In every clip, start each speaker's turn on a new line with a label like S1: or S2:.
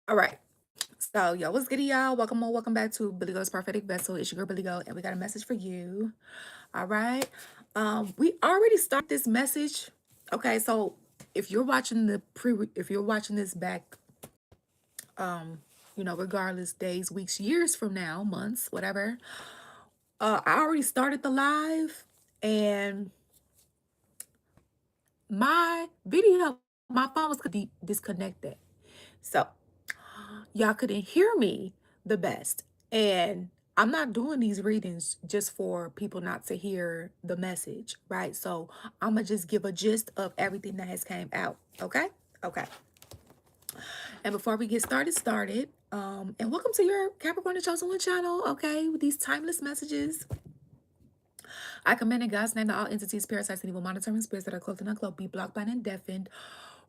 S1: All right. So, yo, what's good, y'all? Welcome or welcome back to Billy Go's Prophetic Vessel. It's your girl Billy Go, and we got a message for you. All right. We already started this message. Okay, so if you're watching if you're watching this back, um, regardless, days, weeks, years from now, months, whatever. I already started the live, and my video, my phone was disconnected. So y'all couldn't hear me the best. And I'm not doing these readings just for people not to hear the message, right? So I'm gonna just give a gist of everything that has came out. Okay. Okay. And before we get started, and welcome to your Capricorn the Chosen One channel. Okay, with these timeless messages, I command in God's name that all entities, parasites, and evil monitoring spirits that are cloaked and uncloaked be blocked, bound, and deafened.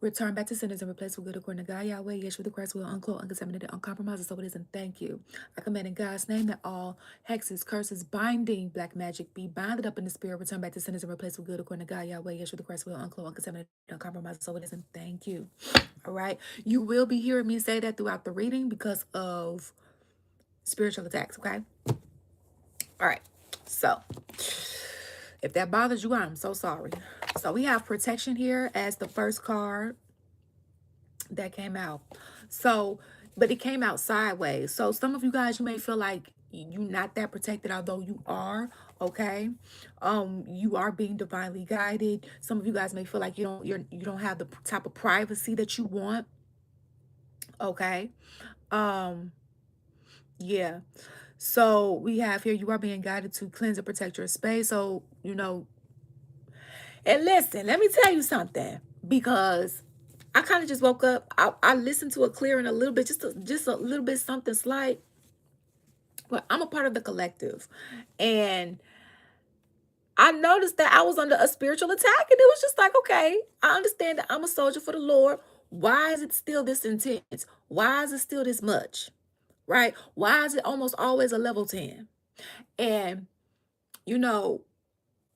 S1: Return back to sinners and replace with good according to God, Yahweh, Yeshua the Christ, will uncloak, uncontaminated, uncompromised, so it is, and thank you. I command in God's name that all hexes, curses, binding, black magic be bounded up in the spirit, return back to sinners and replace with good according to God, Yahweh, Yeshua the Christ, will uncloak, uncontaminated, uncompromised, so it is, and thank you. All right. You will be hearing me say that throughout the reading because of spiritual attacks, okay? All right. So if that bothers you, I'm so sorry. So we have protection here as the first card that came out. So, but it came out sideways. So some of you guys, you may feel like you're not that protected, although you are. Okay, you are being divinely guided. Some of you guys may feel like you don't have the type of privacy that you want. Okay, um, yeah. So we have here, you are being guided to cleanse and protect your space. So and listen, let me tell you something, because I kind of just woke up. I listened to a clearing a little bit, just a little bit, something slight. But I'm a part of the collective, and I noticed that I was under a spiritual attack, and it was just like, okay, I understand that I'm a soldier for the Lord. Why is it still this intense? Why is it still this much? Right? Why is it almost always a level 10? And you know,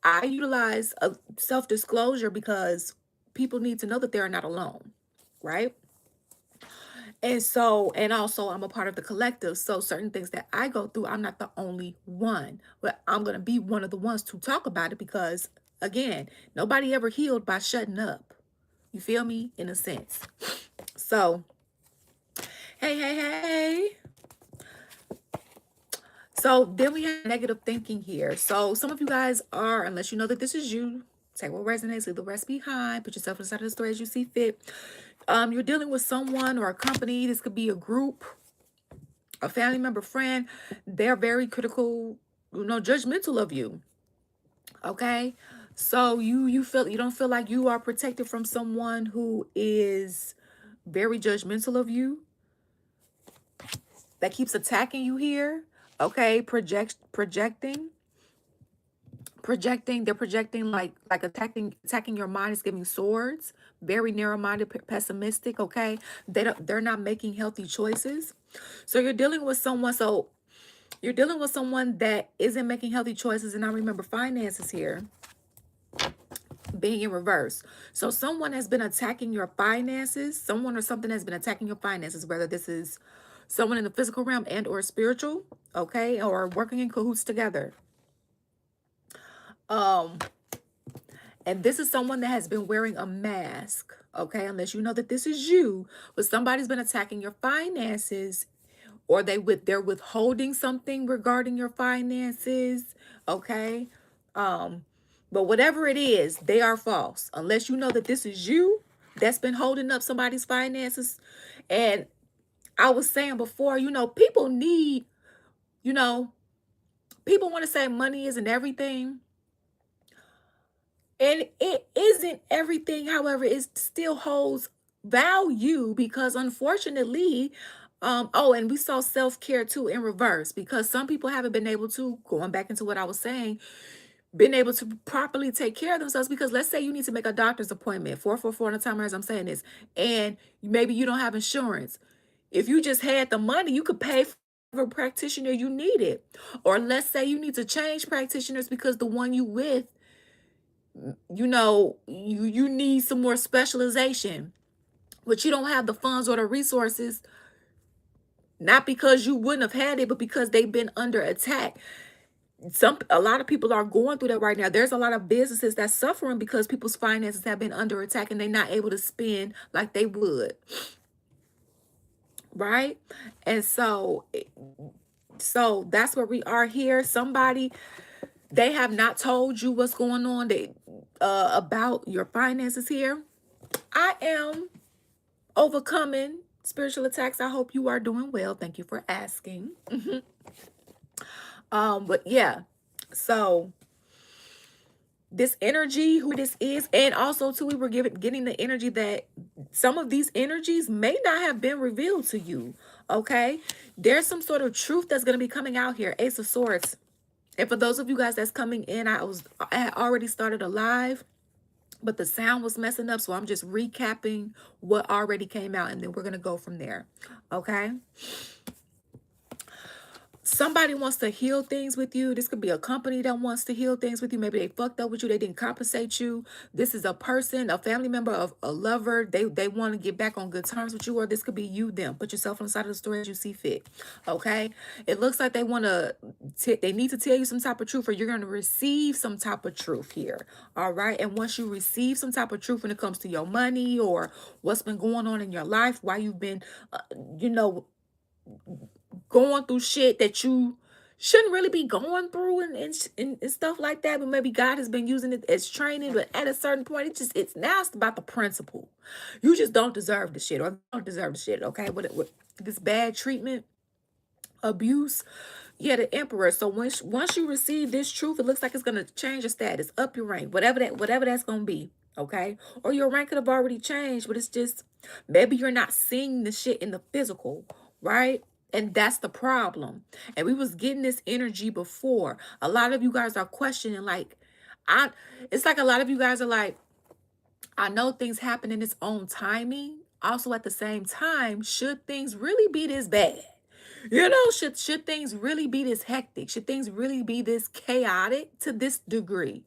S1: I utilize a self-disclosure because people need to know that they're not alone, right? And so, and also I'm a part of the collective. So certain things that I go through, I'm not the only one, but I'm going to be one of the ones to talk about it because, again, nobody ever healed by shutting up. You feel me? In a sense. So, hey. So then we have negative thinking here. So some of you guys are, unless you know that this is you, take what resonates, leave the rest behind, put yourself inside of the story as you see fit. You're dealing with someone or a company. This could be a group, a family member, friend. They're very critical, judgmental of you. Okay. So you don't feel like you are protected from someone who is very judgmental of you, that keeps attacking you here. Okay, projecting, they're projecting like attacking your mind, is giving swords, very narrow-minded, pessimistic. Okay, they're not making healthy choices. So you're dealing with someone, that isn't making healthy choices. And I remember finances here being in reverse. So someone has been attacking your finances, someone or something has been attacking your finances, whether this is someone in the physical realm and or spiritual, okay, or working in cahoots together. um And this is someone that has been wearing a mask, okay? Unless you know that this is you, but somebody's been attacking your finances, or they're withholding something regarding your finances, okay? Um, but whatever it is, they are false. Unless you know that this is you that's been holding up somebody's finances. And I was saying before, people need, you know, people want to say money isn't everything. And it isn't everything. However, it still holds value because unfortunately, oh, and we saw self-care too in reverse, because some people haven't been able to, going back into what I was saying, been able to properly take care of themselves. Because let's say you need to make a doctor's appointment, 444 on the timer as I'm saying this, and maybe you don't have insurance. If you just had the money, you could pay for a practitioner you needed. Or let's say you need to change practitioners because the one you with, you need some more specialization, but you don't have the funds or the resources Not because you wouldn't have had it, but because they've been under attack. A lot of people are going through that right now. There's a lot of businesses that's suffering because people's finances have been under attack and they're not able to spend like they would, right? And so that's where we are here. Somebody, they have not told you what's going on, about your finances here. I am overcoming spiritual attacks. I hope you are doing well. Thank you for asking. But yeah, so this energy, who this is, and also too, we were getting the energy that some of these energies may not have been revealed to you. Okay, there's some sort of truth that's going to be coming out here. Ace of Swords. And for those of you guys that's coming in, I had already started a live, but the sound was messing up, so I'm just recapping what already came out, and then we're gonna go from there. Okay. Somebody wants to heal things with you. This could be a company that wants to heal things with you. Maybe they fucked up with you. They didn't compensate you. This is a person, a family member, of a lover. They want to get back on good terms with you, or this could be you, them. Put yourself on the side of the story as you see fit. Okay. It looks like they they need to tell you some type of truth, or you're going to receive some type of truth here. All right. And once you receive some type of truth when it comes to your money or what's been going on in your life, why you've been, going through shit that you shouldn't really be going through, and stuff like that, but maybe God has been using it as training, but at a certain point it's now it's about the principle. You just don't deserve the shit, or don't deserve the shit. Okay, with this bad treatment, abuse. Yeah, the Emperor. So once you receive this truth, it looks like it's gonna change your status, up your rank, whatever that's gonna be. Okay, or your rank could have already changed, but it's just maybe you're not seeing the shit in the physical, right? And that's the problem. And we was getting this energy before. A lot of you guys are questioning, like, I it's like a lot of you guys are like, I know things happen in its own timing. Also, at the same time, should things really be this bad? Should things really be this hectic? Should things really be this chaotic to this degree?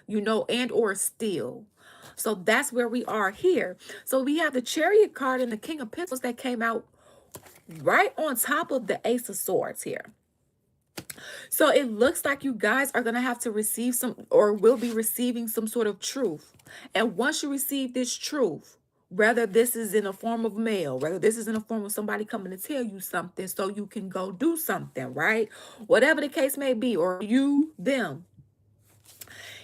S1: And or still. So that's where we are here. So we have the Chariot card and the King of Pentacles that came out right on top of the Ace of Swords here. So it looks like you guys are going to have to receive some, or will be receiving some sort of truth. And once you receive this truth, whether this is in a form of mail, whether this is in a form of somebody coming to tell you something so you can go do something, right? Whatever the case may be, or you, them,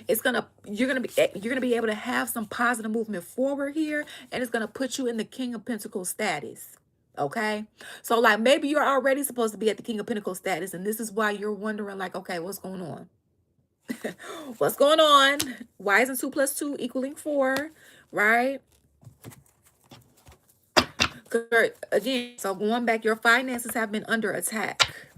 S1: you're gonna be able to have some positive movement forward here, and it's gonna put you in the King of Pentacles status. Okay, so like maybe you're already supposed to be at the King of Pentacles status, and this is why you're wondering, like, okay, what's going on? What's going on? Why isn't 2 + 2 = 4? Right? Again, so going back, your finances have been under attack.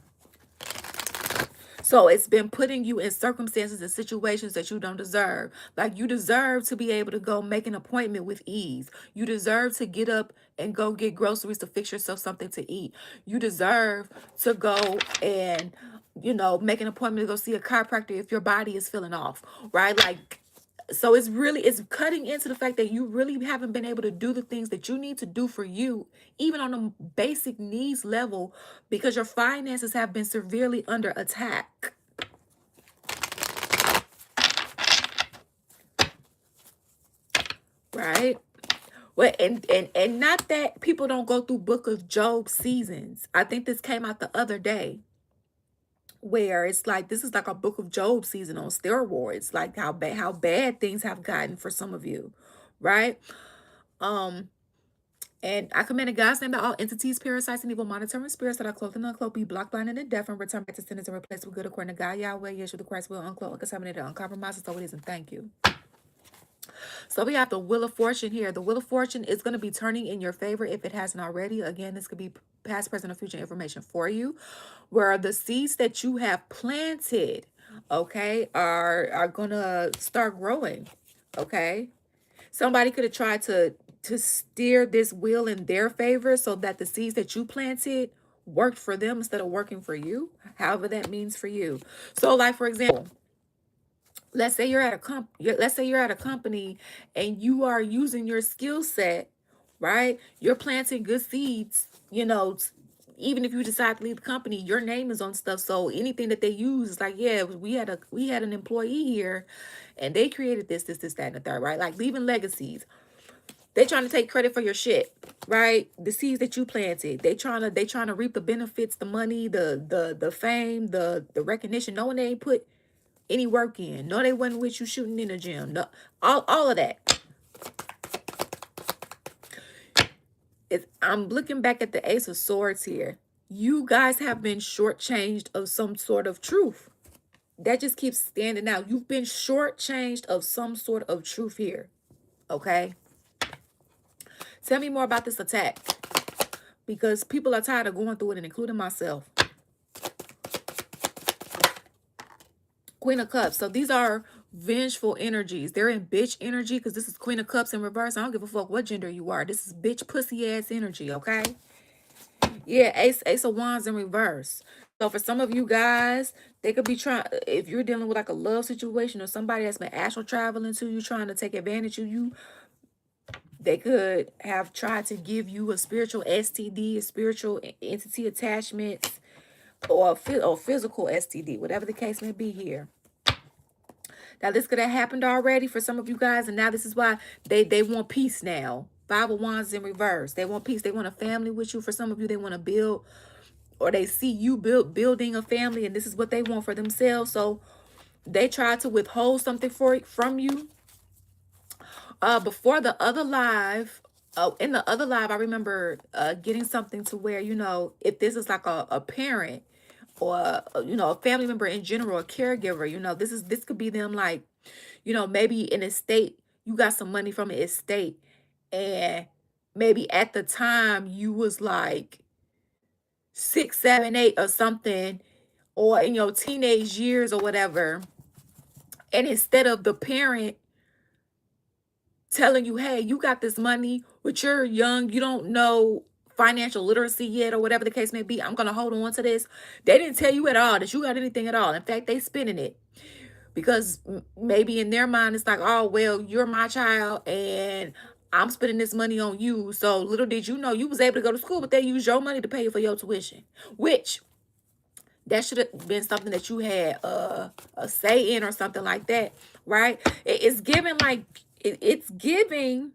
S1: So it's been putting you in circumstances and situations that you don't deserve. Like, you deserve to be able to go make an appointment with ease. You deserve to get up and go get groceries to fix yourself something to eat. You deserve to go and, make an appointment to go see a chiropractor if your body is feeling off, right? Like, so it's cutting into the fact that you really haven't been able to do the things that you need to do for you, even on a basic needs level, because your finances have been severely under attack. Right? Well, and not that people don't go through Book of Job seasons. I think this came out the other day, where it's like this is like a Book of Job season on steroids, like how bad things have gotten for some of you, right? And I command in God's name that all entities, parasites, and evil monitoring spirits that are cloaked and uncloaked be blocked, blinded, and deaf, and return back to sinners and replaced with good according to God, Yahweh, Yeshua the Christ, will uncloak, uncontaminated, uncompromised. So it is, and thank you. So we have the Wheel of Fortune here. The Wheel of Fortune is going to be turning in your favor if it hasn't already. Again, this could be past, present, or future information for you, where the seeds that you have planted, okay, are going to start growing, okay? Somebody could have tried to steer this wheel in their favor so that the seeds that you planted worked for them instead of working for you, however that means for you. So, like, for example, let's say you're at a company and you are using your skill set, right? You're planting good seeds, even if you decide to leave the company, your name is on stuff. So anything that they use is like, yeah, we had an employee here and they created this, that, and the third, right? Like leaving legacies. They trying to take credit for your shit, right? The seeds that you planted. They trying to reap the benefits, the money, the fame, the recognition. No one they ain't put any work in. No, they wasn't with you shooting in the gym. No, all of that. I'm looking back at the Ace of Swords here. You guys have been shortchanged of some sort of truth. That just keeps standing out. You've been shortchanged of some sort of truth here. Okay? Tell me more about this attack. Because people are tired of going through it, and including myself. Queen of Cups. So these are vengeful energies. They're in bitch energy because this is Queen of Cups in reverse. I don't give a fuck what gender you are. This is bitch pussy ass energy, okay? Yeah, Ace of Wands in reverse. So for some of you guys, they could be trying, if you're dealing with like a love situation or somebody that's been astral traveling to you, trying to take advantage of you, they could have tried to give you a spiritual STD, a spiritual entity attachment, or physical STD, whatever the case may be here. Now, this could have happened already for some of you guys, and now this is why they want peace now. Five of Wands in reverse. They want peace. They want a family with you. For some of you, they want to build, or they see you building a family, and this is what they want for themselves. So they try to withhold something from you. Before the other live, in the other live, I remember getting something to where, you know, if this is like a parent or, you know, a family member in general, a caregiver, you know, this could be them, like, you know, maybe an estate, you got some money from an estate, and maybe at the time you was like 6, 7, 8 or something, or in your teenage years or whatever, and instead of the parent telling you, hey, you got this money, but you're young, you don't know financial literacy yet, or whatever the case may be, I'm going to hold on to this. They didn't tell you at all that you got anything at all. In fact, they spending it because maybe in their mind, it's like, oh, well, you're my child and I'm spending this money on you. So little did you know you was able to go to school, but they used your money to pay for your tuition, which that should have been something that you had a say in or something like that, right? It's giving like, it's giving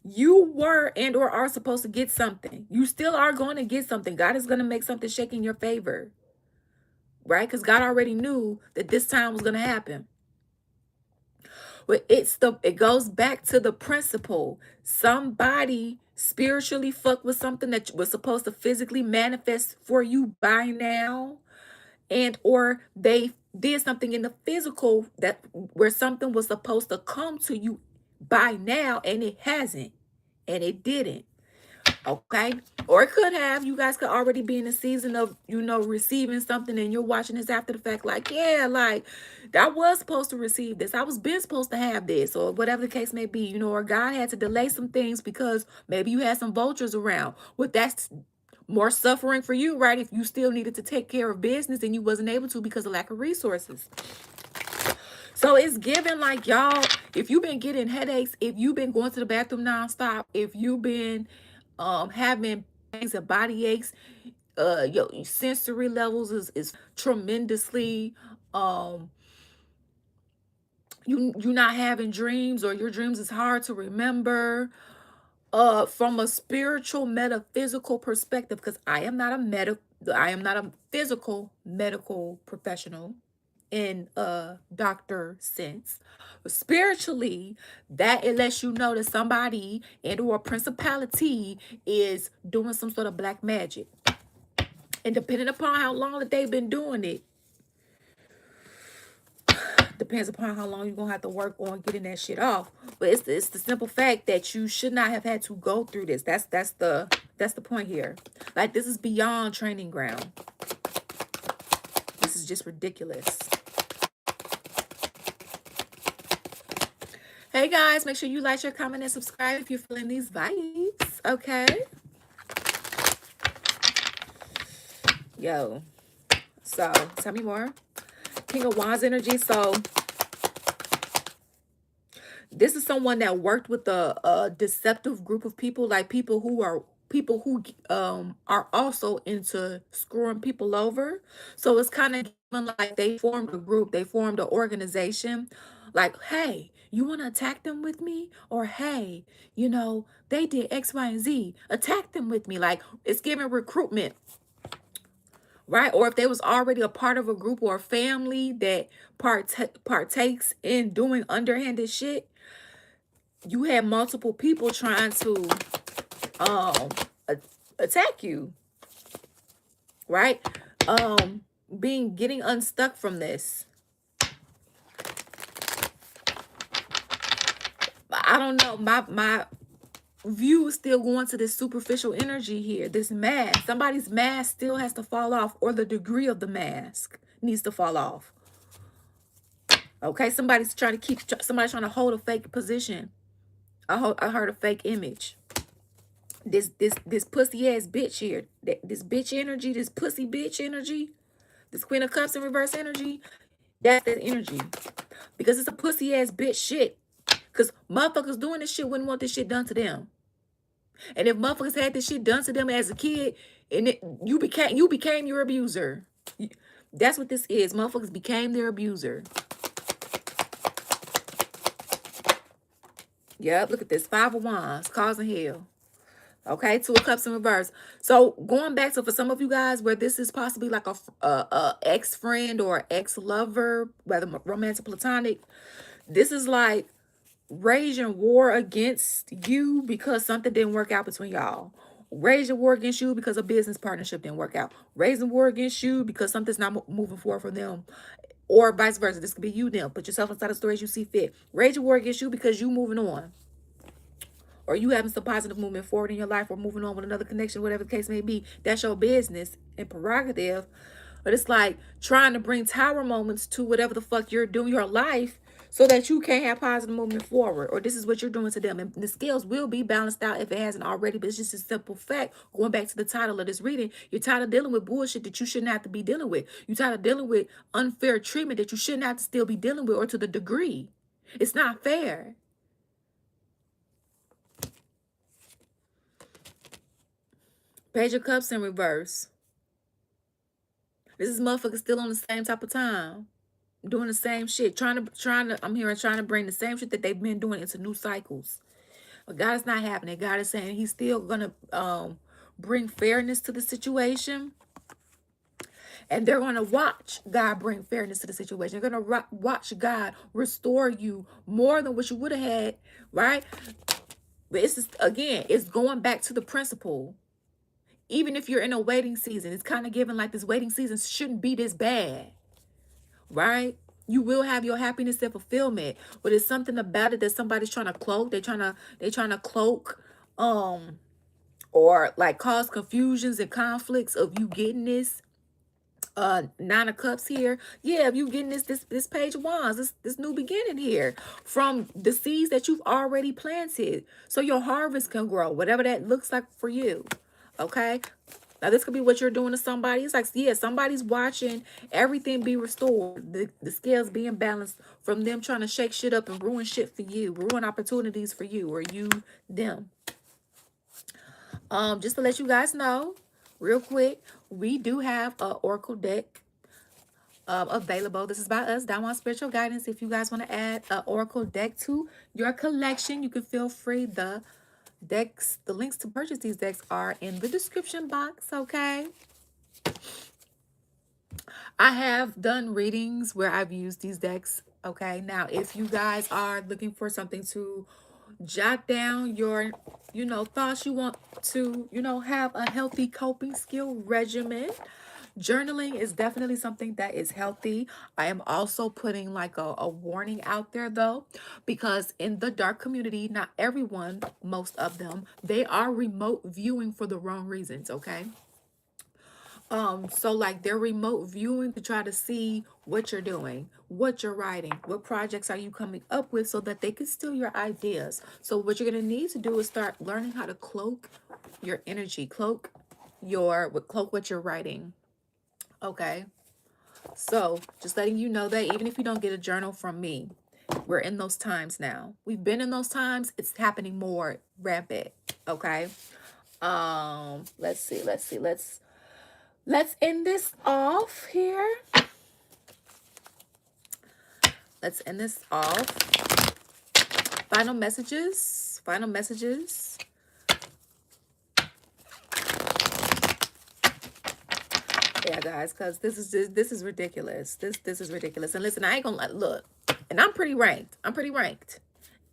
S1: you were and or are supposed to get something. You still are going to get something. God is going to make something shake in your favor, right? Because God already knew that this time was going to happen. But it goes back to the principle. Somebody spiritually fucked with something that was supposed to physically manifest for you by now, and or they did something in the physical that where something was supposed to come to you by now, and it hasn't, and it didn't. Okay, or it could have. You guys could already be in the season of, you know, receiving something, and you're watching this after the fact, like, yeah, like I was supposed to receive this, I was been supposed to have this, or whatever the case may be, you know, or God had to delay some things because maybe you had some vultures around. Well, that's more suffering for you, right? If you still needed to take care of business and you wasn't able to because of lack of resources. So it's given like, y'all, if you've been getting headaches, if you've been going to the bathroom nonstop, if you've been having pains and body aches, your sensory levels is tremendously you not having dreams, or your dreams is hard to remember. From a spiritual metaphysical perspective, because I am not a physical medical professional in a doctor sense. But spiritually, that it lets you know that somebody and or a principality is doing some sort of black magic. And depending upon how long that they've been doing it, depends upon how long you're gonna have to work on getting that shit off. But it's the simple fact that you should not have had to go through this. That's the point here. Like, this is beyond training ground. This is just ridiculous. Hey guys, make sure you like, share, comment, and subscribe if you're feeling these vibes. Okay. Yo. So tell me more. King of Wands energy. So this is someone that worked with a deceptive group of people, like people who are people who are also into screwing people over. So it's kind of like they formed a group, they formed an organization. Like, hey, you want to attack them with me? Or hey, they did X, Y, and Z. Attack them with me. Like, it's giving recruitment, right? Or if they was already a part of a group or a family that partakes in doing underhanded shit, you had multiple people trying to um attack you, right? Getting unstuck from this. I don't know. My view is still going to this superficial energy here. This mask. Somebody's mask still has to fall off, or the degree of the mask needs to fall off. Okay, somebody's trying to hold a fake position. I heard a fake image. This pussy ass bitch here. This bitch energy, this pussy bitch energy, this Queen of Cups in reverse energy. That's that energy. Because it's a pussy ass bitch shit. Because motherfuckers doing this shit wouldn't want this shit done to them. And if motherfuckers had this shit done to them as a kid, and you became your abuser. That's what this is. Motherfuckers became their abuser. Yep, look at this. 5 of Wands, causing hell. Okay, 2 of Cups in reverse. So going back to, for some of you guys, where this is possibly like a ex-friend or ex-lover, whether romantic, platonic, this is like raging war against you because something didn't work out between y'all. Raging war against you because a business partnership didn't work out. Raising war against you because something's not moving forward for them. Or vice versa. This could be you, them. Put yourself inside the story as you see fit. Raging war against you because you moving on. Or you having some positive movement forward in your life, or moving on with another connection, whatever the case may be. That's your business and prerogative. But it's like trying to bring tower moments to whatever the fuck you're doing your life so that you can't have positive movement forward. Or this is what you're doing to them. And the scales will be balanced out if it hasn't already. But it's just a simple fact. Going back to the title of this reading, you're tired of dealing with bullshit that you shouldn't have to be dealing with. You're tired of dealing with unfair treatment that you shouldn't have to still be dealing with, or to the degree. It's not fair. Page of Cups in reverse. This is motherfucker still on the same type of time. Doing the same shit. I'm trying to bring the same shit that they've been doing into new cycles. But God is not happening. God is saying he's still going to bring fairness to the situation. And they're going to watch God bring fairness to the situation. They're going to watch God restore you more than what you would have had, right? But it's just, again, it's going back to the principle. Even if you're in a waiting season, it's kind of given like this waiting season shouldn't be this bad, right? You will have your happiness and fulfillment, but it's something about it that somebody's trying to cloak. They're trying to cloak, or like cause confusions and conflicts of you getting this 9 of Cups here. Yeah, if you getting this Page of Wands, this new beginning here from the seeds that you've already planted, so your harvest can grow, whatever that looks like for you. Okay, now this could be what you're doing to somebody. It's like, yeah, somebody's watching everything be restored, the scales being balanced from them trying to shake shit up and ruin shit for you, ruin opportunities for you, or you them. Just to let you guys know real quick, we do have a oracle deck available. This is by us, Dawn Spiritual Guidance. If you guys want to add an oracle deck to your collection, you can feel free. The links to purchase these decks are in the description box. Okay, I have done readings where I've used these decks. Okay, now if you guys are looking for something to jot down your thoughts, you want to have a healthy coping skill regimen, journaling is definitely something that is healthy. I am also putting like a warning out there though, because in the dark community, not everyone, most of them, they are remote viewing for the wrong reasons. Okay, so like they're remote viewing to try to see what you're doing, what you're writing, what projects are you coming up with, so that they can steal your ideas. So what you're going to need to do is start learning how to cloak your energy, cloak what you're writing. Okay, so just letting you know that even if you don't get a journal from me, we're in those times now. We've been in those times. It's happening more rampant. Okay, Let's see. Let's end this off here. Let's end this off. Final messages. Final messages. Yeah, guys, because this is ridiculous. This is ridiculous. And listen, I ain't gonna look. And I'm pretty ranked. I'm pretty ranked.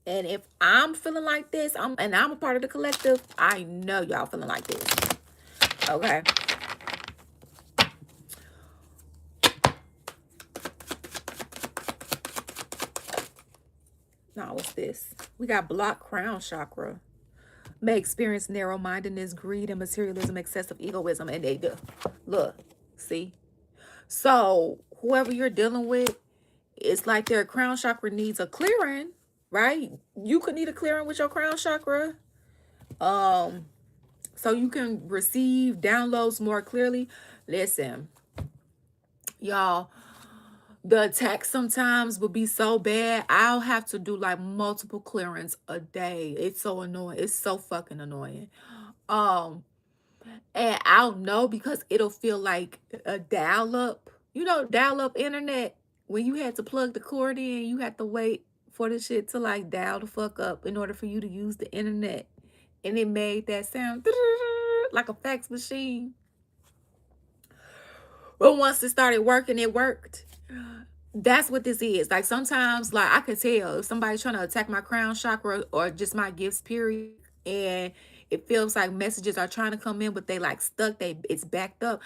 S1: And if I'm feeling like this, I'm a part of the collective, I know y'all feeling like this. Okay. Now, what's this? We got blocked crown chakra. May experience narrow-mindedness, greed, and materialism, excessive egoism. And they do. Look, see? So, whoever you're dealing with, it's like their crown chakra needs a clearing, right? You could need a clearing with your crown chakra. So you can receive downloads more clearly. Listen, y'all, the attack sometimes will be so bad. I'll have to do like multiple clearings a day. It's so annoying. It's so fucking annoying. And I'll know because it'll feel like a dial-up. You know, dial-up internet. When you had to plug the cord in, you had to wait for the shit to like dial the fuck up in order for you to use the internet. And it made that sound like a fax machine. But once it started working, it worked. That's what this is. Like sometimes, like I could tell if somebody's trying to attack my crown chakra or just my gifts, period, and it feels like messages are trying to come in, but they like stuck. It's backed up.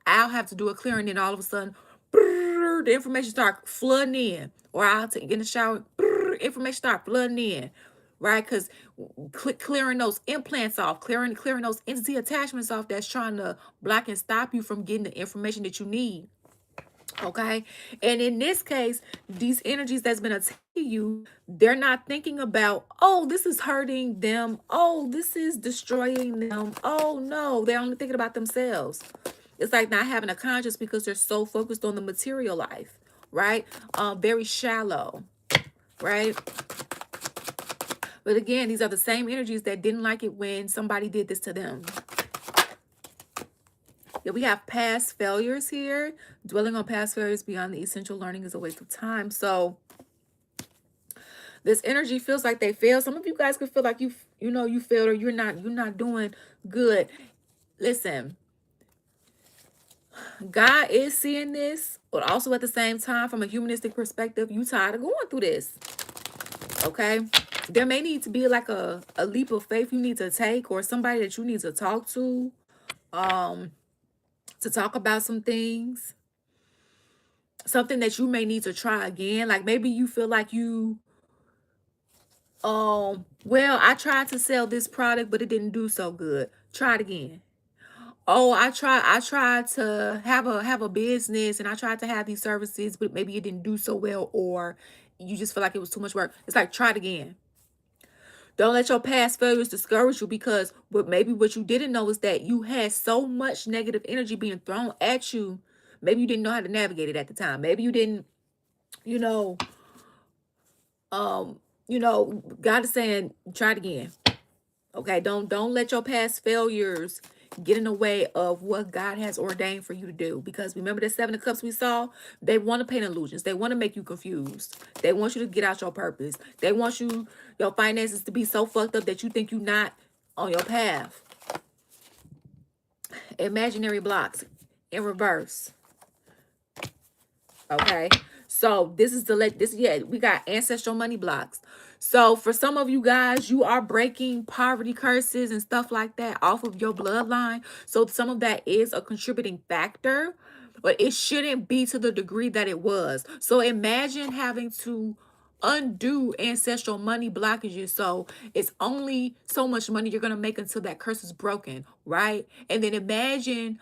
S1: I'll have to do a clearing, and all of a sudden, the information start flooding in, or I'll take in the shower, information start flooding in, right? Because clearing those implants off, clearing those entity attachments off that's trying to block and stop you from getting the information that you need. Okay. And in this case, these energies that's been attacking you, they're not thinking about, oh, this is hurting them. Oh, this is destroying them. Oh, no, they're only thinking about themselves. It's like not having a conscience because they're so focused on the material life, right? Very shallow, right? But again, these are the same energies that didn't like it when somebody did this to them. Yeah, we have past failures here. Dwelling on past failures beyond the essential learning is a waste of time. So this energy feels like they failed. Some of you guys could feel like you failed or you're not doing good. Listen, God is seeing this, but also at the same time, from a humanistic perspective, you tired of going through this. Okay? There may need to be like a leap of faith you need to take, or somebody that you need to talk to talk about some things. Something that you may need to try again. Like maybe you feel like you, well, I tried to sell this product, but it didn't do so good. Try it again. Oh, I tried to have a business and I tried to have these services, but maybe it didn't do so well, or you just feel like it was too much work. It's like, try it again. Don't let your past failures discourage you, because maybe what you didn't know is that you had so much negative energy being thrown at you. Maybe you didn't know how to navigate it at the time. Maybe you didn't, God is saying, try it again. Okay, don't let your past failures get in the way of what God has ordained for you to do. Because remember the 7 of Cups we saw? They want to paint illusions. They want to make you confused. They want you to get out your purpose. They want your finances to be so fucked up that you think you're not on your path. Imaginary blocks in reverse. Okay, so this is we got ancestral money blocks. So for some of you guys, you are breaking poverty curses and stuff like that off of your bloodline. So some of that is a contributing factor, but it shouldn't be to the degree that it was. So imagine having to undo ancestral money blockages. So it's only so much money you're going to make until that curse is broken, right? And then imagine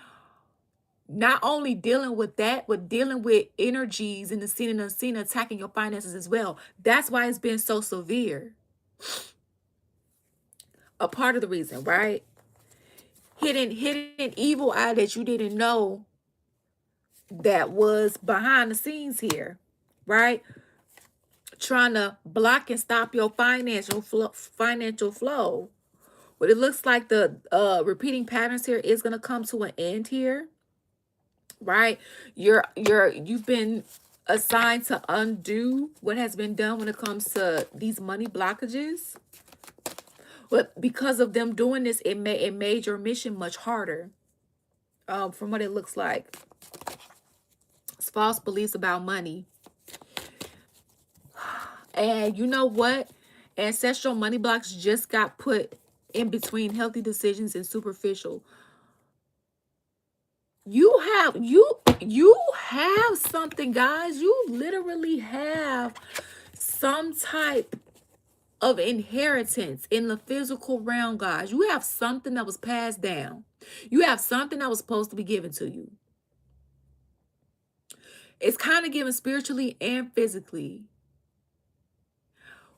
S1: not only dealing with that, but dealing with energies in the seen and unseen attacking your finances as well. That's why it's been so severe. A part of the reason, right? Hidden evil eye that you didn't know that was behind the scenes here, right? Trying to block and stop your financial flow. But it looks like the repeating patterns here is going to come to an end here, right? You've been assigned to undo what has been done when it comes to these money blockages. But because of them doing this, it made your mission much harder. From what it looks like. It's false beliefs about money. And you know what? Ancestral money blocks just got put in between healthy decisions and superficial. You have something, guys. You literally have some type of inheritance in the physical realm, guys. You have something that was passed down. You have something that was supposed to be given to you. It's kind of given spiritually and physically.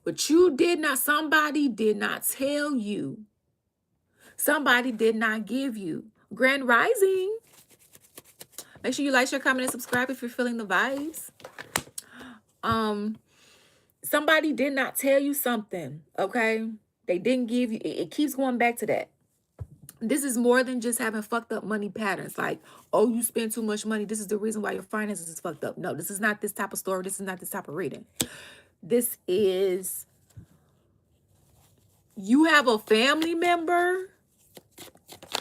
S1: But somebody did not tell you. Somebody did not give you. Grand Rising. Make sure you like, share, comment, and subscribe if you're feeling the vibes. Somebody did not tell you something, okay? They didn't give you, it keeps going back to that. This is more than just having fucked up money patterns. Like, oh, you spend too much money. This is the reason why your finances is fucked up. No, this is not this type of story. This is not this type of reading. This is, you have a family member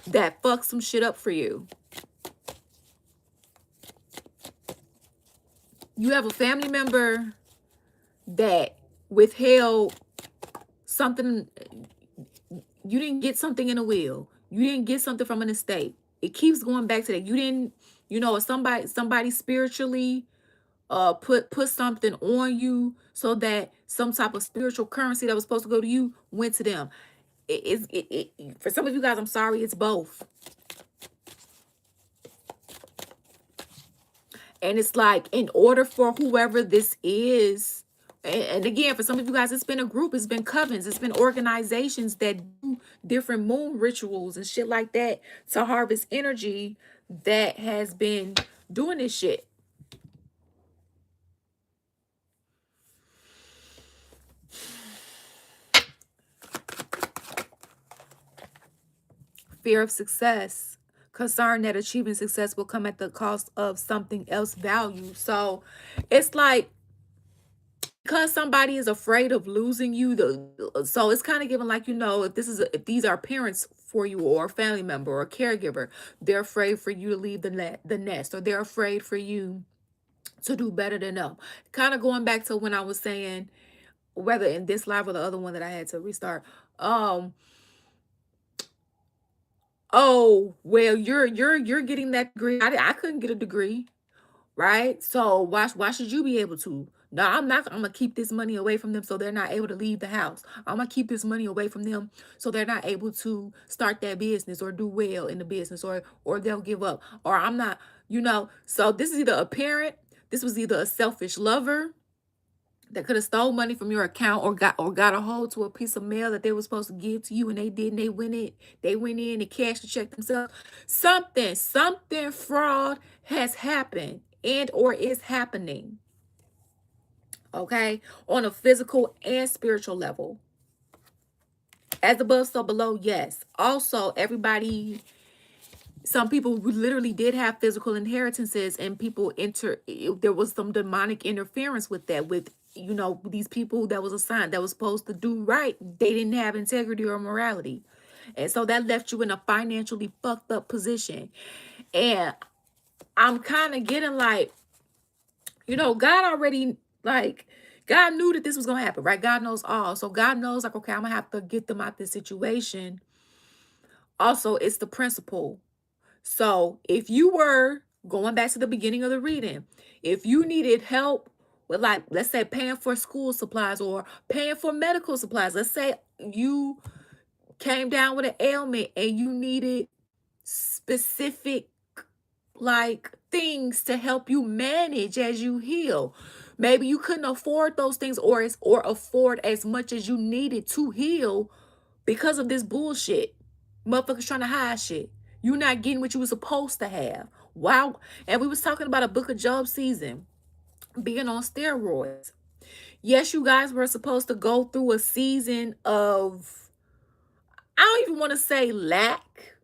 S1: that fucked some shit up for you. You have a family member that withheld something. You didn't get something in a will. You didn't get something from an estate. It keeps going back to that. You didn't, somebody spiritually put something on you so that some type of spiritual currency that was supposed to go to you went to them. For some of you guys, I'm sorry, it's both. And it's like, in order for whoever this is, and again, for some of you guys, it's been a group, it's been covens, it's been organizations that do different moon rituals and shit like that to harvest energy that has been doing this shit. Fear of success. Concern that achieving success will come at the cost of something else value. So it's like, because somebody is afraid of losing you, so it's kind of given like, if these are parents for you, or a family member, or a caregiver, they're afraid for you to leave the nest, or they're afraid for you to do better than them. Kind of going back to when I was saying, whether in this live or the other one that I had to restart, oh well, you're getting that degree. I couldn't get a degree, right? So why should you be able to? No, I'm gonna keep this money away from them so they're not able to leave the house. I'm gonna keep this money away from them so they're not able to start that business or do well in the business, or they'll give up. Or I'm not, so this is either a parent, this was either a selfish lover that could have stole money from your account, or got a hold to a piece of mail that they were supposed to give to you, and they didn't. They went in and cashed the check themselves. Something fraud has happened and or is happening. Okay, on a physical and spiritual level. As above, so below. Yes. Also, some people who literally did have physical inheritances, and there was some demonic interference with that, with these people that was assigned, that was supposed to do right. They didn't have integrity or morality, and so that left you in a financially fucked up position. And I'm kind of getting like, God already, like, God knew that this was gonna happen, right? God knows all. So God knows, like, okay, I'm gonna have to get them out this situation. Also, it's the principle. So if you were going back to the beginning of the reading, if you needed help with, like, let's say paying for school supplies or paying for medical supplies, let's say you came down with an ailment and you needed specific, like, things to help you manage as you heal. Maybe you couldn't afford those things, or afford as much as you needed to heal because of this bullshit. Motherfuckers trying to hide shit. You're not getting what you were supposed to have. Wow. And we was talking about a Book of Job season being on steroids. Yes, you guys were supposed to go through a season of I don't even want to say lack,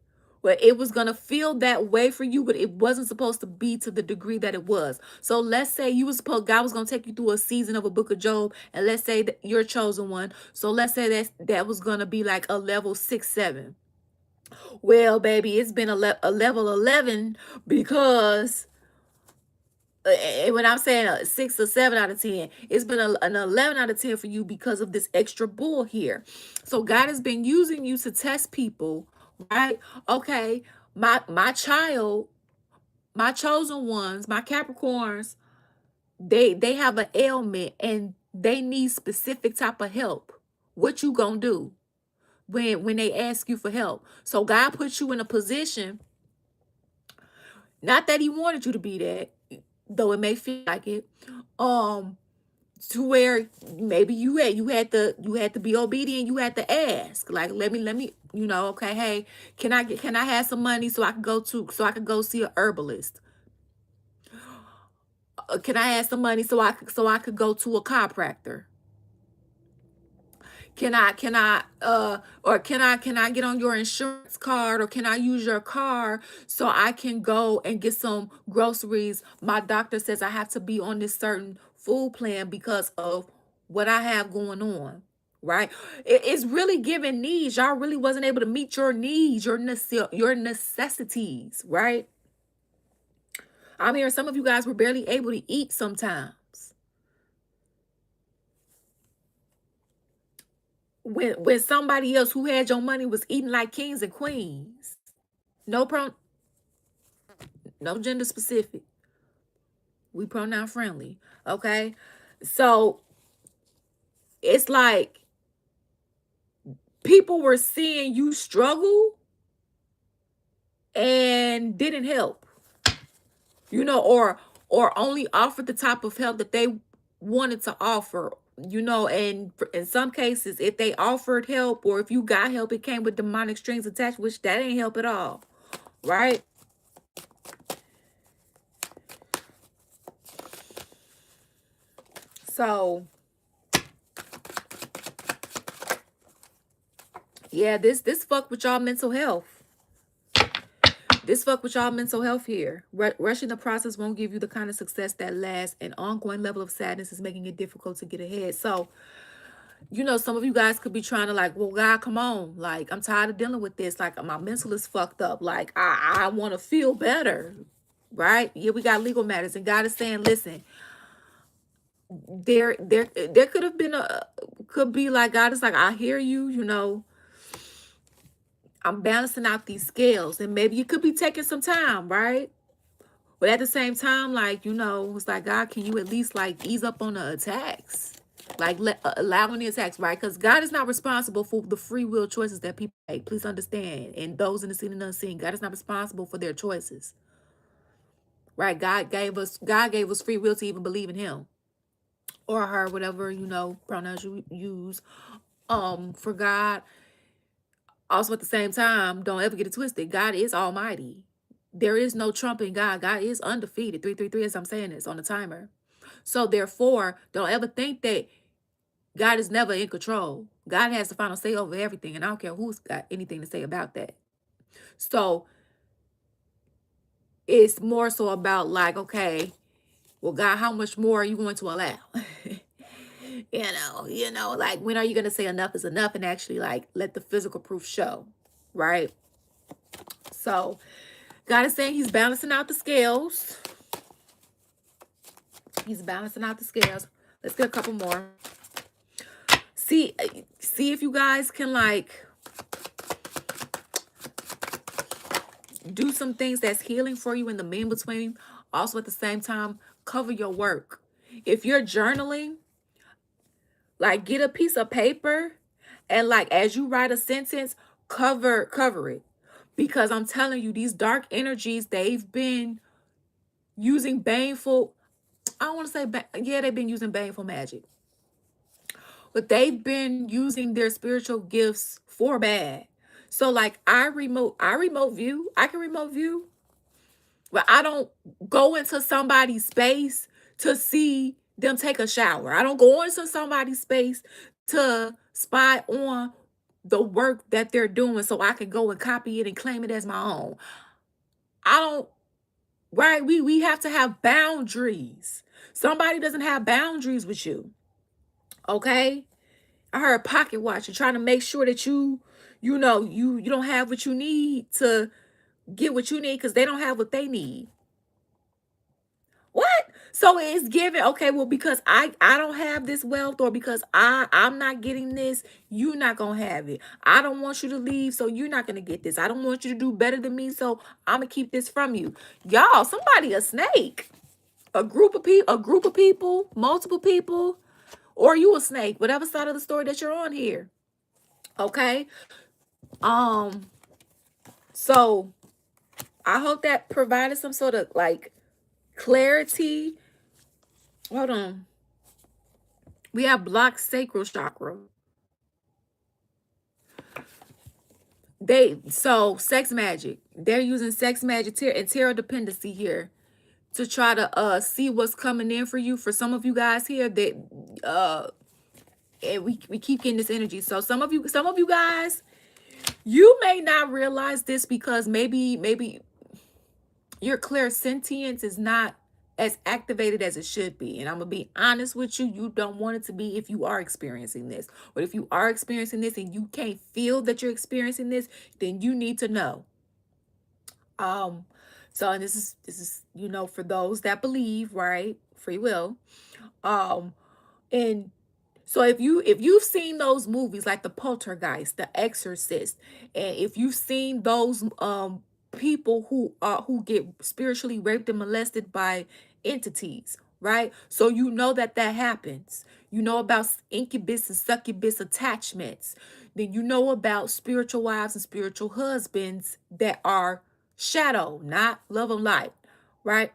S1: but it was going to feel that way for you, but it wasn't supposed to be to the degree that it was. So let's say you was supposed, God was going to take you through a season of a book of Job, and let's say that you're chosen one. So let's say that was going to be like a level 6, 7. Well, baby, it's been a level 11 because and when I'm saying a 6 or 7 out of 10, it's been an 11 out of 10 for you because of this extra bull here. So God has been using you to test people, right? Okay, my child, my chosen ones, my Capricorns, they have an ailment and they need specific type of help. What you gonna do when they ask you for help? So God puts you in a position, not that He wanted you to be that, though it may feel like it. To where maybe you had to be obedient, you had to ask, like, let me okay, hey, can I have some money so I could go see a herbalist? Can I have some money so I could go to a chiropractor? Can I get on your insurance card, or can I use your car so I can go and get some groceries? My doctor says I have to be on this certain food plan because of what I have going on, right? It's really giving needs. Y'all really wasn't able to meet your needs, your necessities, right? I'm hearing some of you guys were barely able to eat sometimes. When somebody else who had your money was eating like kings and queens. No no gender specific. We pronoun friendly. Okay. So it's like people were seeing you struggle and didn't help, or only offered the type of help that they wanted to offer, and in some cases, if they offered help or if you got help, it came with demonic strings attached, which that ain't help at all, right? So yeah, this fuck with y'all mental health. This fuck with y'all mental health here. Rushing the process won't give you the kind of success that lasts. An ongoing level of sadness is making it difficult to get ahead. So, some of you guys could be trying to, like, well, God, come on. Like, I'm tired of dealing with this. Like, my mental is fucked up. Like, I want to feel better. Right? Yeah, we got legal matters. And God is saying, listen, there could be like, God is like, I hear you. I'm balancing out these scales, and maybe you could be taking some time, right? But at the same time, like, it's like, God, can you at least like ease up on the attacks? Like, allowing the attacks, right? Because God is not responsible for the free will choices that people make. Please understand. And those in the seen and unseen, God is not responsible for their choices. Right? God gave us free will to even believe in Him or her, whatever, pronouns you use. For God. Also, at the same time, don't ever get it twisted. God is almighty. There is no trumping God. God is undefeated. 333, as I'm saying this on the timer. So therefore, don't ever think that God is never in control. God has the final say over everything, and I don't care who's got anything to say about that. So it's more so about like, okay, well, God, how much more are you going to allow? Like, when are you going to say enough is enough and actually like let the physical proof show, right? So God is saying He's balancing out the scales. He's balancing out the scales. Let's get a couple more. See if you guys can like do some things that's healing for you in the mean between. Also, at the same time, cover your work. If you're journaling, like, get a piece of paper and like as you write a sentence, cover it. Because I'm telling you, these dark energies, they've been using baneful, I don't want to say, they've been using baneful magic. But they've been using their spiritual gifts for bad. So like I remote view. I can remote view. But I don't go into somebody's space to see them take a shower. I don't go into somebody's space to spy on the work that they're doing so I can go and copy it and claim it as my own. I don't, right? We have to have boundaries. Somebody doesn't have boundaries with you. Okay? I heard pocket watch and trying to make sure that you don't have what you need to get what you need because they don't have what they need. What? So it's given, okay, well, because I don't have this wealth, or because I'm not getting this, you're not gonna have it. I don't want you to leave, so you're not gonna get this. I don't want you to do better than me, so I'm gonna keep this from you. Y'all, somebody a snake. A group of people, multiple people, or you a snake, whatever side of the story that you're on here. Okay. Um, so I hope that provided some sort of like clarity. Hold on. We have blocked sacral chakra. So sex magic. They're using sex magic and tarot dependency here to try to see what's coming in for you. For some of you guys here, that and we keep getting this energy. So some of you guys, you may not realize this because maybe your clairsentience is not as activated as it should be. And I'm going to be honest with you, you don't want it to be if you are experiencing this. But if you are experiencing this and you can't feel that you're experiencing this, then you need to know. So and this is for those that believe, right? Free will. And so if you've seen those movies like The Poltergeist, The Exorcist, and if you've seen those people who get spiritually raped and molested by entities, right? So you know that happens. You know about incubus and succubus attachments. Then you know about spiritual wives and spiritual husbands that are shadow, not love and light, right?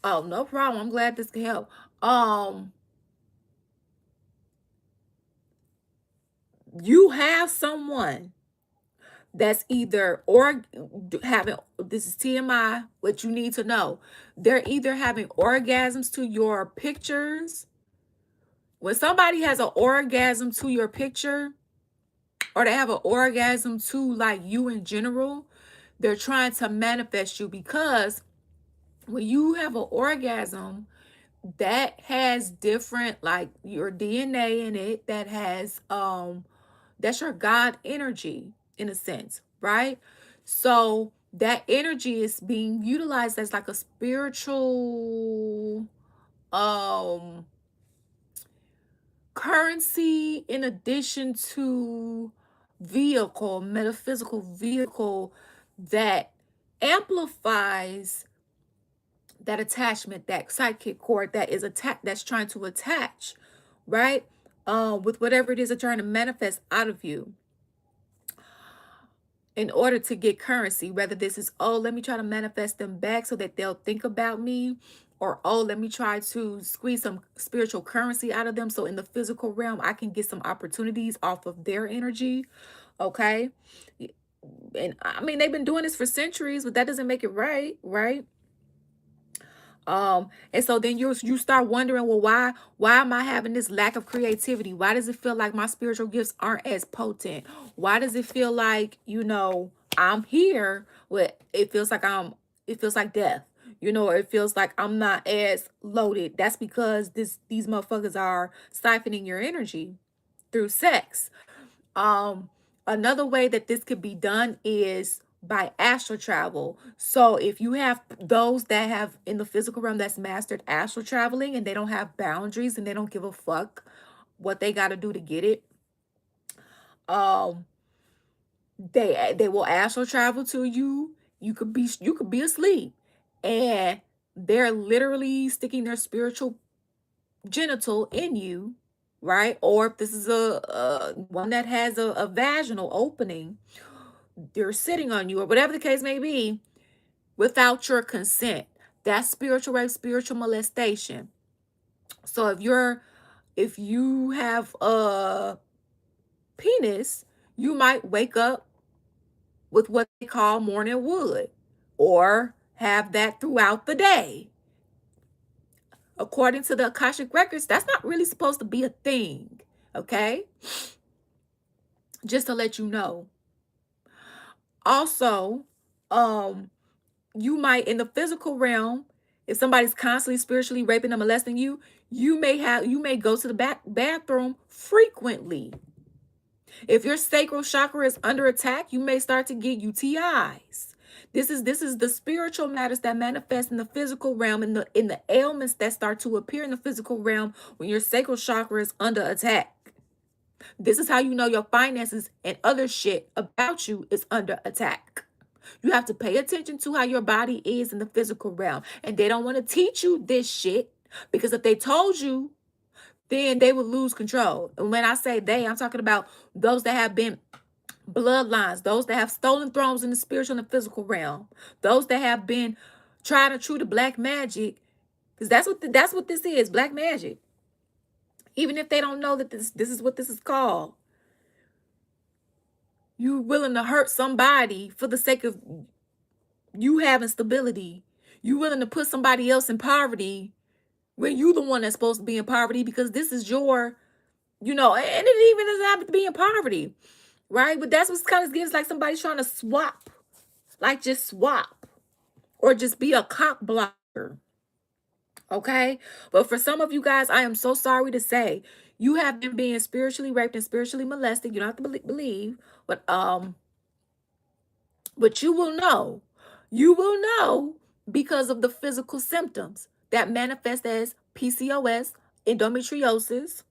S1: Oh, no problem. I'm glad this can help. You have someone that's either or having, this is TMI, what you need to know. They're either having orgasms to your pictures. When somebody has an orgasm to your picture, or they have an orgasm to like you in general, they're trying to manifest you, because when you have an orgasm, that has different, like your DNA in it, that has that's your God energy in a sense, right? So that energy is being utilized as like a spiritual um currency, in addition to vehicle, metaphysical vehicle that amplifies that attachment, that psychic cord that is that's trying to attach, right? With whatever it is they're trying to manifest out of you in order to get currency. Whether this is, oh, let me try to manifest them back so that they'll think about me, or oh, let me try to squeeze some spiritual currency out of them so in the physical realm I can get some opportunities off of their energy. Okay. And I mean, they've been doing this for centuries, but that doesn't make it right, right? And so then you start wondering, well, why am I having this lack of creativity? Why does it feel like my spiritual gifts aren't as potent? Why does it feel like, I'm here, but it feels like death, or it feels like I'm not as loaded? That's because these motherfuckers are siphoning your energy through sex. Um, Another way that this could be done is by astral travel. So if you have those that have in the physical realm that's mastered astral traveling, and they don't have boundaries and they don't give a fuck what they got to do to get it, um, they will astral travel to you. You could be asleep, and they're literally sticking their spiritual genital in you, right? Or if this is a one that has a vaginal opening, they're sitting on you, or whatever the case may be, without your consent. That's spiritual rape, spiritual molestation. So if you have a penis, you might wake up with what they call morning wood, or have that throughout the day. According to the Akashic Records, that's not really supposed to be a thing, okay? Just to let you know. Also, you might, in the physical realm, if somebody's constantly spiritually raping and molesting you, you may go to the bathroom frequently. If your sacral chakra is under attack, you may start to get UTIs. This is the spiritual matters that manifest in the physical realm, in the ailments that start to appear in the physical realm when your sacral chakra is under attack. This is how you know your finances and other shit about you is under attack. You have to pay attention to how your body is in the physical realm. And they don't want to teach you this shit, because if they told you, then they would lose control. And when I say they, I'm talking about those that have been bloodlines, those that have stolen thrones in the spiritual and the physical realm, those that have been trying to true to black magic, because that's what this is, black magic. Even if they don't know that this is what this is called. You willing to hurt somebody for the sake of you having stability. You willing to put somebody else in poverty when you the one that's supposed to be in poverty, because this is your, and it even doesn't have to be in poverty, right? But that's what kind of gives, like somebody's trying to swap, like just swap, or just be a cock blocker. Okay? But for some of you guys, I am so sorry to say, you have been being spiritually raped and spiritually molested. You don't have to believe, but you will know. You will know because of the physical symptoms that manifest as PCOS, endometriosis,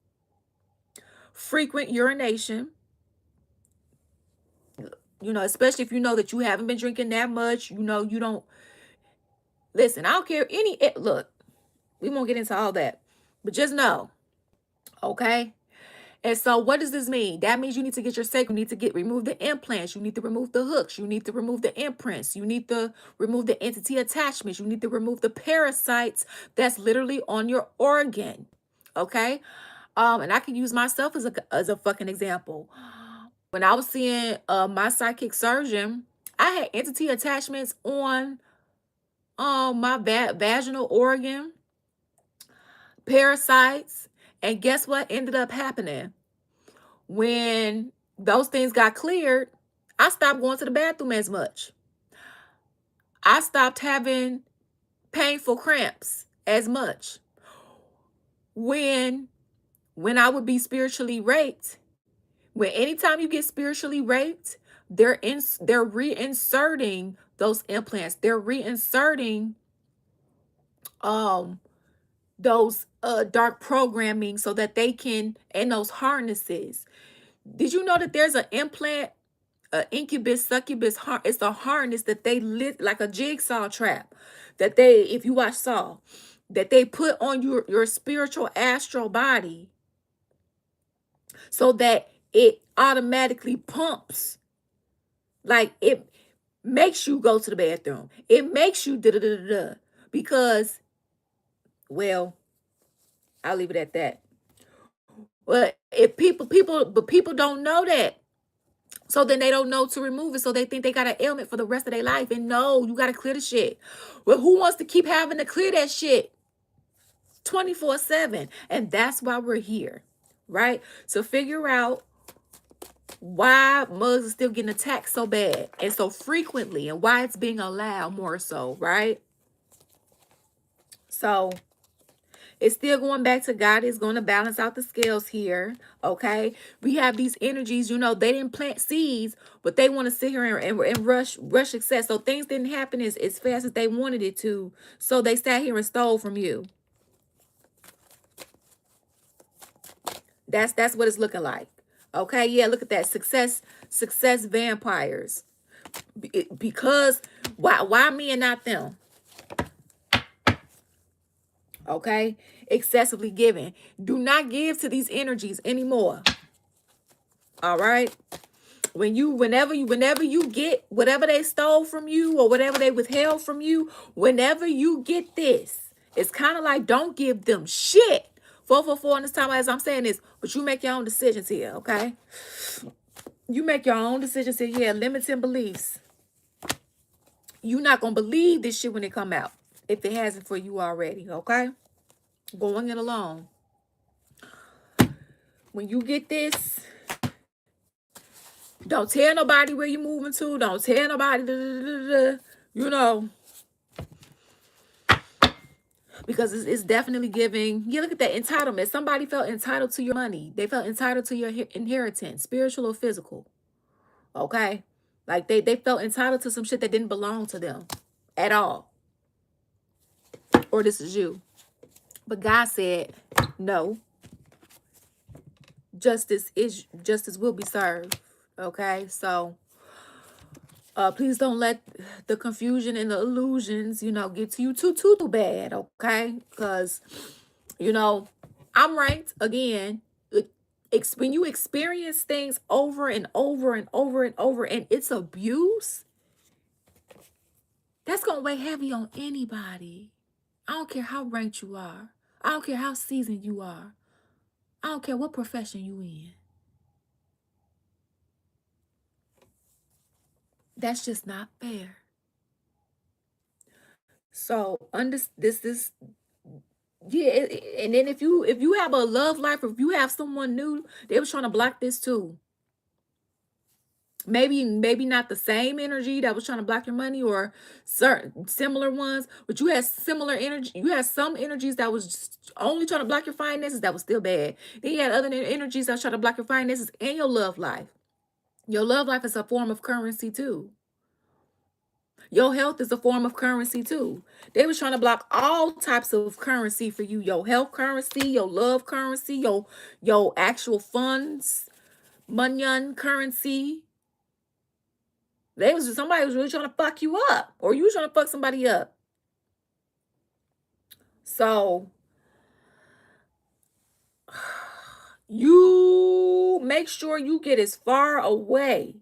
S1: frequent urination, especially if you know that you haven't been drinking that much, you don't, listen, I don't care look, we won't get into all that, but just know, okay? And so what does this mean? That means you need to get your sacral, you need to remove the implants, you need to remove the hooks, you need to remove the imprints, you need to remove the entity attachments, you need to remove the parasites that's literally on your organ. Okay? And I can use myself as a fucking example. When I was seeing my psychic surgeon, I had entity attachments on my vaginal organ, parasites, and guess what ended up happening? When those things got cleared, I stopped going to the bathroom as much. I stopped having painful cramps as much. When I would be spiritually raped, anytime you get spiritually raped, they're reinserting those implants. They're reinserting those dark programming so that they can, and those harnesses. Did you know that there's an implant, incubus, succubus, it's a harness that they lit like a jigsaw trap that they, if you watch Saw, that they put on your spiritual astral body so that it automatically pumps. Like it makes you go to the bathroom. It makes you da-da-da-da-da. Because, well, I'll leave it at that. But if people don't know that. So then they don't know to remove it. So they think they got an ailment for the rest of their life. And no, you got to clear the shit. Well, who wants to keep having to clear that shit 24/7? And that's why we're here, right? So figure out why mugs are still getting attacked so bad and so frequently, and why it's being allowed more so, right? So it's still going back to God is going to balance out the scales here, okay? We have these energies, they didn't plant seeds, but they want to sit here and rush success. So things didn't happen as fast as they wanted it to, so they sat here and stole from you. That's what it's looking like, okay? Yeah, look at that. Success vampires. Because, why me and not them? Okay? Excessively giving. Do not give to these energies anymore. All right? Whenever you get whatever they stole from you or whatever they withheld from you, whenever you get this, it's kind of like, don't give them shit. 444 in this time as I'm saying this, but you make your own decisions here, okay? You make your own decisions here. Yeah, limiting beliefs. You're not going to believe this shit when it come out, if it hasn't for you already, okay? going it alone. When you get this, don't tell nobody where you're moving to. Don't tell nobody, you know, because it's definitely giving. You look at that entitlement. Somebody felt entitled to your money. They felt entitled to your inheritance, spiritual or physical. Okay? Like they felt entitled to some shit that didn't belong to them at all. Or this is you. But God said, no. Justice will be served. Okay? So please don't let the confusion and the illusions, get to you too bad, okay? Because, I'm ranked again. When you experience things over and over and over and over, and it's abuse, that's gonna weigh heavy on anybody. I don't care how ranked you are. I don't care how seasoned you are. I don't care what profession you in. That's just not fair. So this yeah, and then if you have a love life, or if you have someone new, they was trying to block this too. Maybe not the same energy that was trying to block your money, or certain similar ones, but you had similar energy. You had some energies that was just only trying to block your finances, that was still bad. Then you had other energies that was trying to block your finances and your love life. Your love life is a form of currency too. Your health is a form of currency too. They was trying to block all types of currency for you. Your health currency, your love currency, your actual funds, money currency. Somebody was really trying to fuck you up, or you trying to fuck somebody up. So you make sure you get as far away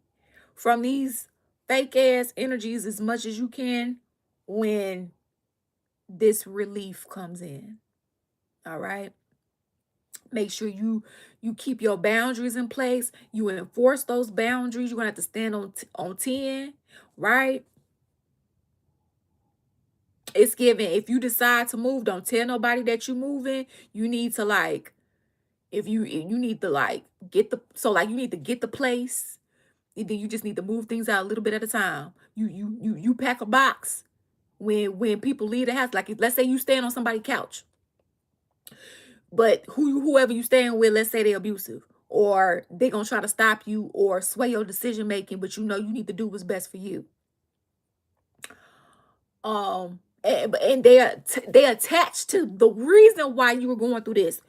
S1: from these fake ass energies as much as you can when this relief comes in. All right. Make sure you keep your boundaries in place. You enforce those boundaries. You're gonna have to stand on 10, right? It's given. If you decide to move, don't tell nobody that you're moving. You need to if you need to you need to get the place. And then you just need to move things out a little bit at a time. You pack a box when people leave the house. Like, let's say you stand on somebody's couch, but whoever you staying with, let's say they're abusive, or they're gonna try to stop you or sway your decision making, but you need to do what's best for you. And they attached to the reason why you were going through this.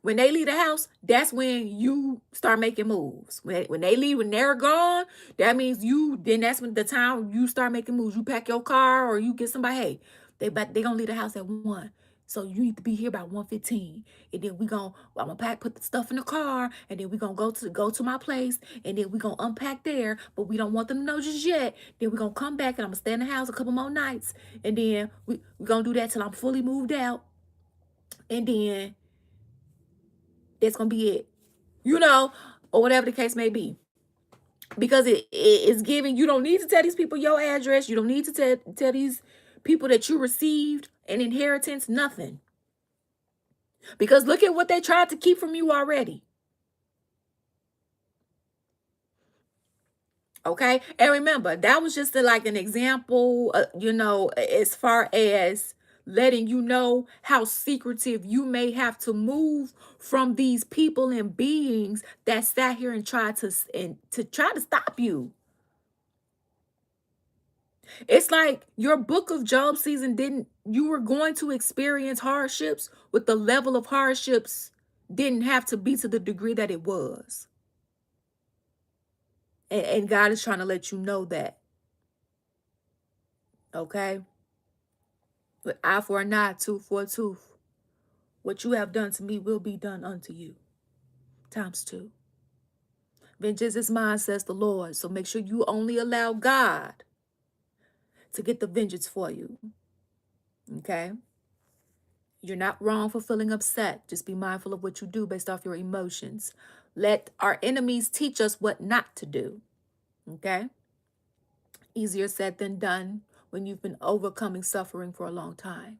S1: When they leave the house, that's when you start making moves. When they leave, when they're gone, that means that's when the time you start making moves. You pack your car, or you get somebody, hey, they gonna leave the house at 1. So you need to be here by 1:15. And then I'm gonna put the stuff in the car, and then we're gonna go to my place, and then we're gonna unpack there, but we don't want them to know just yet. Then we're gonna come back, and I'm gonna stay in the house a couple more nights, and then we're gonna do that till I'm fully moved out. And then that's gonna be it, or whatever the case may be. Because it's giving. You don't need to tell these people your address. You don't need to tell these people that you received an inheritance, nothing. Because look at what they tried to keep from you already. Okay? And remember, that was just like an example, as far as letting you know how secretive you may have to move from these people and beings that sat here and tried to stop you. It's like your book of Job season you were going to experience hardships, but the level of hardships didn't have to be to the degree that it was. And God is trying to let you know that. Okay? But eye for an eye, tooth for a tooth. What you have done to me will be done unto you. Times 2. Vengeance is mine, says the Lord. So make sure you only allow God to get the vengeance for you. Okay? You're not wrong for feeling upset. Just be mindful of what you do based off your emotions. Let our enemies teach us what not to do. Okay? Easier said than done when you've been overcoming suffering for a long time.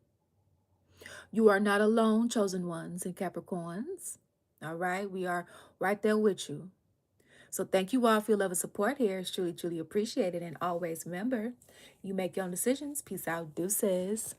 S1: You are not alone, chosen ones and Capricorns. All right. We are right there with you. So thank you all for your love and support here. It's truly, truly appreciated. And always remember, you make your own decisions. Peace out. Deuces.